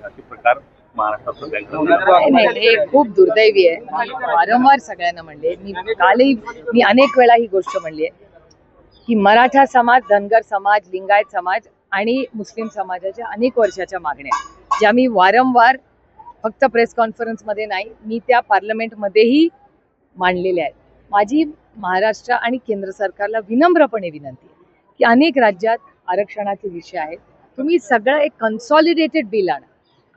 असे प्रकार महाराष्ट्रात सध्या घडतात. नाही, हे खूप दुर्दैवी आहे. मी वारंवार सगळ्यांना म्हणले, मी अनेक वेळा ही गोष्ट म्हणली आहे की मराठा समाज, धनगर समाज, लिंगायत समाज आणि मुस्लिम समाजाच्या अनेक वर्षाच्या मागण्या ज्या मी वारंवार फक्त प्रेस कॉन्फरन्समध्ये नाही, मी त्या पार्लमेंटमध्येही मांडलेल्या आहेत. माझी महाराष्ट्र आणि केंद्र सरकारला विनम्रपणे विनंती आहे की अनेक राज्यात आरक्षणाचे विषय आहेत. तुम्ही सगळं एक कन्सॉलिडेटेड बिल आणा.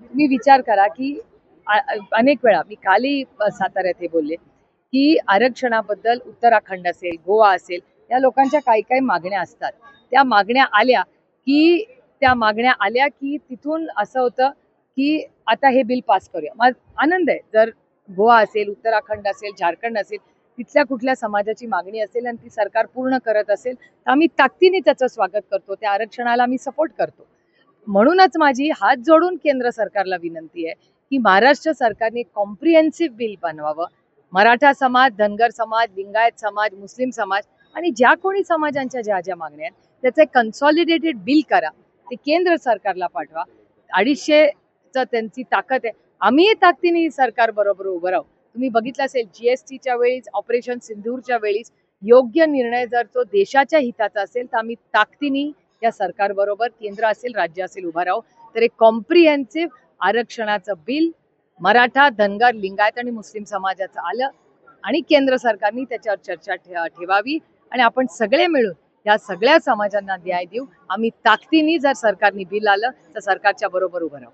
तुम्ही विचार करा की अनेक वेळा मी कालही साताऱ्यात हे बोलले की आरक्षणाबद्दल उत्तराखंड असेल, गोवा असेल, या लोकांच्या काही काही मागण्या असतात. त्या मागण्या आल्या की तिथून असं होतं की आता हे बिल पास करूया. माझा आनंद आहे जर गोवा असेल, उत्तराखंड असेल, झारखंड असेल, तिथल्या कुठल्या समाजाची मागणी असेल आणि ती सरकार पूर्ण करत असेल तर आम्ही ताकदीने त्याचं स्वागत करतो. त्या आरक्षणाला आम्ही सपोर्ट करतो. म्हणूनच माझी हात जोडून केंद्र सरकारला विनंती आहे की महाराष्ट्र सरकारने कॉम्प्रिहेन्सिव्ह बिल बनवावं. मराठा समाज, धनगर समाज, लिंगायत समाज, मुस्लिम समाज आणि ज्या कोणी समाजांच्या ज्या ज्या मागण्या आहेत त्याचं एक कन्सॉलिडेटेड बिल करा. ते केंद्र सरकारला पाठवा. 250चं त्यांची ताकद आहे. आम्ही ताकदीने सरकार बरोबर उभं राहू. तुम्ही बघितलं असेल जीएसटीच्या वेळीच, ऑपरेशन सिंधूरच्या वेळीच योग्य निर्णय जर तो देशाच्या हिताचा असेल तर आम्ही ताकदीने या सरकारबरोबर, केंद्र असेल, राज्य असेल, उभा राहू. तर एक कॉम्प्रिहेन्सिव्ह आरक्षणाचं बिल मराठा, धनगर, लिंगायत आणि मुस्लिम समाजाचं आलं आणि केंद्र सरकारने त्याच्यावर चर्चा ठेवावी आणि आपण सगळे मिळून या सगळ्या समाजांना न्याय देऊ. आम्ही ताकदीने जर सरकारने बिल आलं तर सरकारच्या बरोबर उभं राहू.